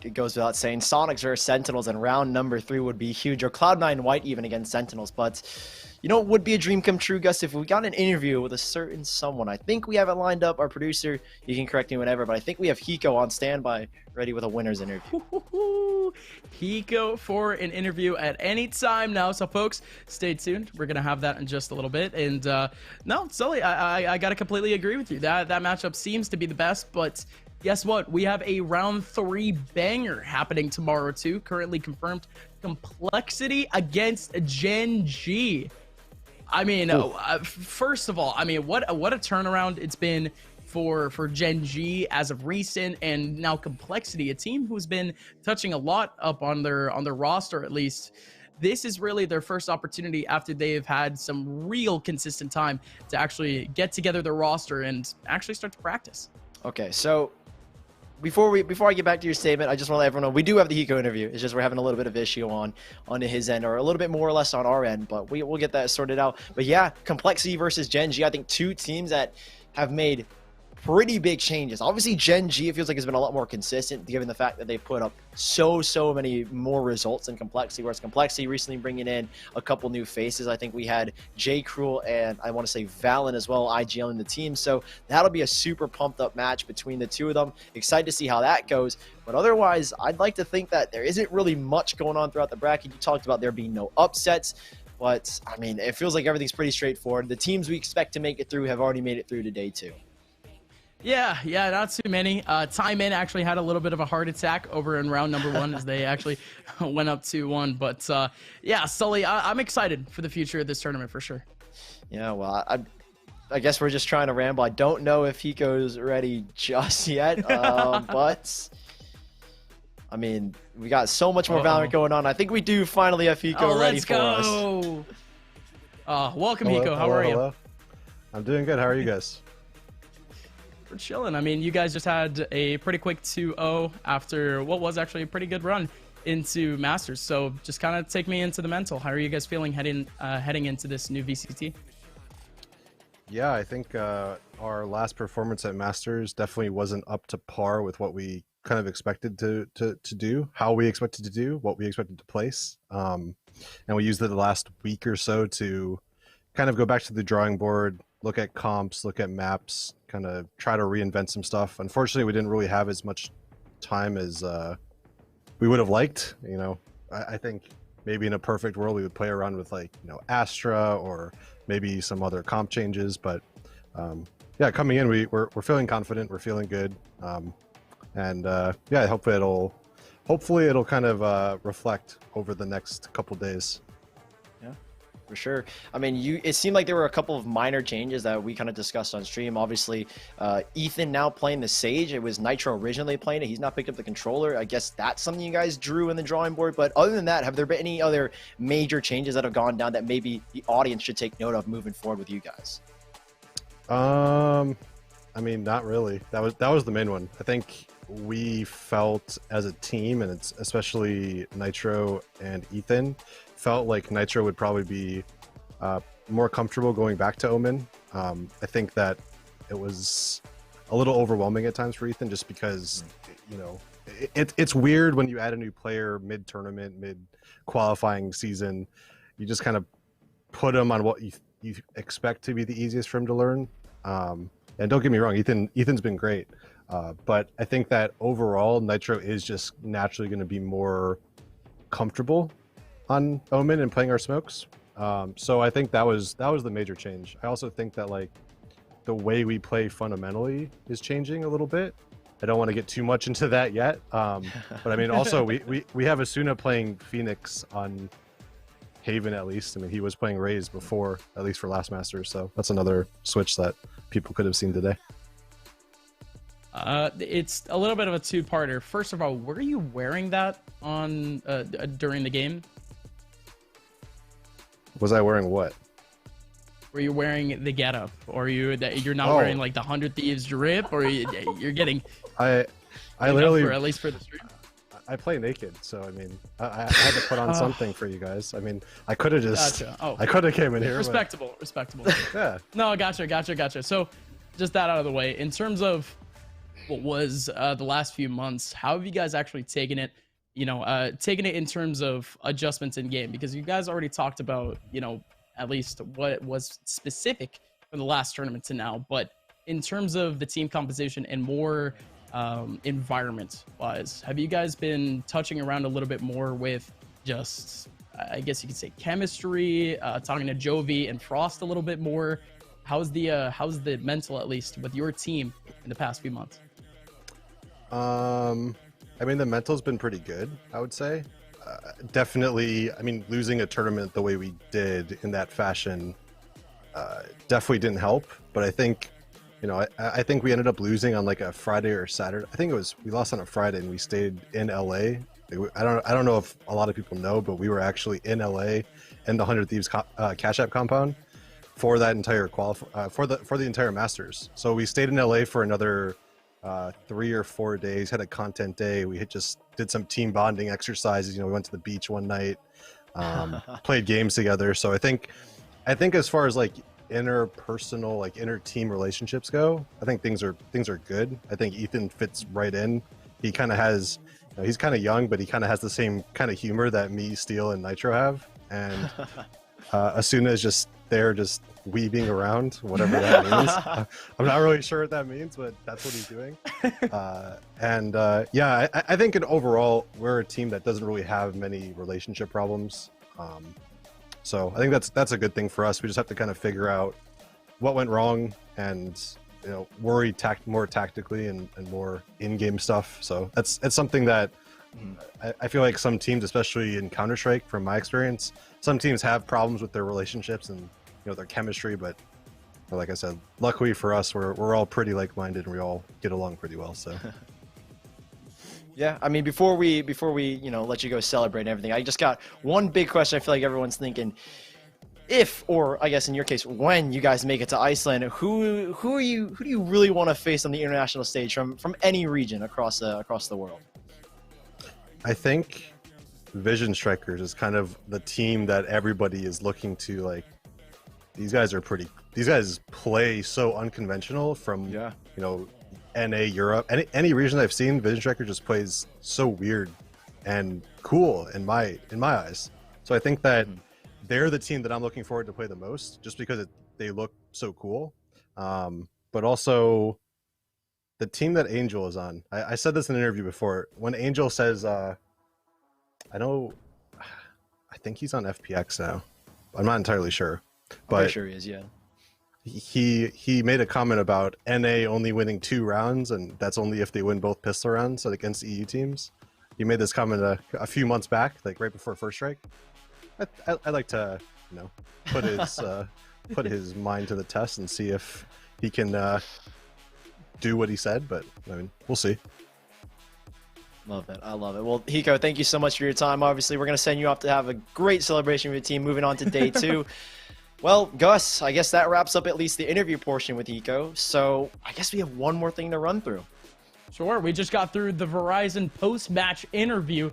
it goes without saying. Sonics versus Sentinels in round number 3 would be huge, or Cloud9 White even against Sentinels. But you know, it would be a dream come true, Gus, if we got an interview with a certain someone. I think we have it lined up. Our producer, you can correct me whenever, but I think we have HIKO on standby, ready with a winner's interview. HIKO for an interview at any time now. So, folks, stay tuned. We're going to have that in just a little bit. And, no, Sully, I got to completely agree with you. That matchup seems to be the best, but guess what? We have a round 3 banger happening tomorrow, too. Currently confirmed. Complexity against Gen G. I mean, first of all, I mean, what a turnaround it's been for Gen G as of recent, and now Complexity, a team who's been touching a lot up on their roster at least. This is really their first opportunity after they've had some real consistent time to actually get together their roster and actually start to practice. Okay, so before I get back to your statement, I just want to let everyone know we do have the HIKO interview. It's just we're having a little bit of issue on his end, or a little bit more or less on our end, but we'll get that sorted out. But yeah, Complexity versus Gen G, I think 2 teams that have made pretty big changes. Obviously, Gen G, it feels like, has been a lot more consistent, given the fact that they put up so many more results than Complexity, whereas Complexity recently bringing in a couple new faces. I think we had J. Cruel and I want to say Valen as well, IGL in the team. So that'll be a super pumped up match between the 2 of them. Excited to see how that goes. But otherwise, I'd like to think that there isn't really much going on throughout the bracket. You talked about there being no upsets. But, I mean, it feels like everything's pretty straightforward. The teams we expect to make it through have already made it through today, too. Yeah, not too many. Time In actually had a little bit of a heart attack over in round number 1 as they actually went up 2-1. But yeah, Sully, I'm excited for the future of this tournament for sure. Yeah, well, I guess we're just trying to ramble. I don't know if HIKO's ready just yet, but I mean, we got so much more Valorant going on. I think we do finally have HIKO ready for us. Welcome, HIKO. How are you? Hello. I'm doing good. How are you guys? We're chilling. I mean, you guys just had a pretty quick 2-0 after what was actually a pretty good run into Masters. So just kind of take me into the mental. How are you guys feeling heading into this new VCT? Yeah, I think our last performance at Masters definitely wasn't up to par with what we kind of expected to do, how we expected to do, what we expected to place. And we used the last week or so to kind of go back to the drawing board, look at comps, look at maps, kind of try to reinvent some stuff. Unfortunately, we didn't really have as much time as we would have liked. You know, I think maybe in a perfect world we would play around with, like, you know, Astra or maybe some other comp changes. But yeah, coming in, we're feeling confident, we're feeling good, and yeah, hopefully it'll kind of reflect over the next couple days. For sure. I mean, it seemed like there were a couple of minor changes that we kind of discussed on stream. Obviously, Ethan now playing the Sage. It was Nitro originally playing it. He's not picked up the controller. I guess that's something you guys drew in the drawing board. But other than that, have there been any other major changes that have gone down that maybe the audience should take note of moving forward with you guys? I mean, not really. That was the main one. I think we felt as a team, and it's especially Nitro and Ethan, felt like Nitro would probably be more comfortable going back to Omen. I think that it was a little overwhelming at times for Ethan, just because, you know, it's weird when you add a new player mid-tournament, mid-qualifying season. You just kind of put him on what you expect to be the easiest for him to learn. And don't get me wrong, Ethan's been great. But I think that overall, Nitro is just naturally going to be more comfortable on Omen and playing our smokes. So I think that was the major change. I also think that, like, the way we play fundamentally is changing a little bit. I don't want to get too much into that yet. But I mean, also we have Asuna playing Phoenix on Haven, at least. I mean, he was playing Raze before, at least for last Masters. So that's another switch that people could have seen today. It's a little bit of a two-parter. First of all, were you wearing that on during the game? Was I wearing what? Were you wearing the getup, or you're not wearing like the 100 Thieves drip, or you're getting? I literally, at least for the stream. I play naked, so I mean, I had to put on something for you guys. I mean, I could have just, I could have came in here. Respectable. Yeah. No, gotcha. So, just that out of the way. In terms of what was the last few months, how have you guys actually taken it? Taking it in terms of adjustments in game, because you guys already talked about, at least what was specific from the last tournament to now, but in terms of the team composition and more environment wise, have you guys been touching around a little bit more with just, I guess you could say, chemistry, talking to Jovi and Frost a little bit more? How's the mental, at least with your team, in the past few months? I mean, the mental's been pretty good, I would say. Definitely, I mean, losing a tournament the way we did in that fashion definitely didn't help. But I think, I think we ended up losing on like a Friday or Saturday. I think we lost on a Friday and we stayed in LA. I don't know if a lot of people know, but we were actually in LA in the 100 Thieves Cash App compound for that entire for the entire Masters. So we stayed in LA for another 3 or 4 days, had a content day. We had just did some team bonding exercises. We went to the beach one night, played games together. So I think as far as like interpersonal, like inner team relationships go, I think things are good. I think Ethan fits right in. He kind of has, he's kind of young, but he kind of has the same kind of humor that me, Steel, and Nitro have. And as soon as they're just weaving around, whatever that means. I'm not really sure what that means, but that's what he's doing. Yeah, I think in overall, we're a team that doesn't really have many relationship problems. So I think that's a good thing for us. We just have to kind of figure out what went wrong and worry more tactically and more in-game stuff. So it's something that I feel like some teams, especially in Counter-Strike, from my experience, some teams have problems with their relationships and their chemistry, but like I said, luckily for us, we're all pretty like-minded and we all get along pretty well. So yeah, I mean, before we let you go celebrate and everything, I just got one big question. I feel like everyone's thinking, if, or I guess in your case, when you guys make it to Iceland, who do you really want to face on the international stage from any region across the world? I think Vision Strikers is kind of the team that everybody is looking to. Like, these guys play so unconventional from NA, Europe, any region I've seen. Vision Striker just plays so weird and cool in my eyes. So I think that they're the team that I'm looking forward to play the most, just because they look so cool. But also the team that Angel is on. I said this in an interview before. When Angel says, I think he's on FPX now. I'm not entirely sure. But I'm pretty sure he is, yeah. He made a comment about NA only winning 2 rounds, and that's only if they win both pistol rounds, so against EU teams. He made this comment a few months back, like right before First Strike. I'd like to, put his mind to the test and see if he can do what he said. But I mean, we'll see. Love it. I love it. Well, HIKO, thank you so much for your time. Obviously, we're going to send you off to have a great celebration with your team moving on to day 2. Well, Gus, I guess that wraps up at least the interview portion with HIKO. So I guess we have one more thing to run through. Sure. We just got through the Verizon post-match interview.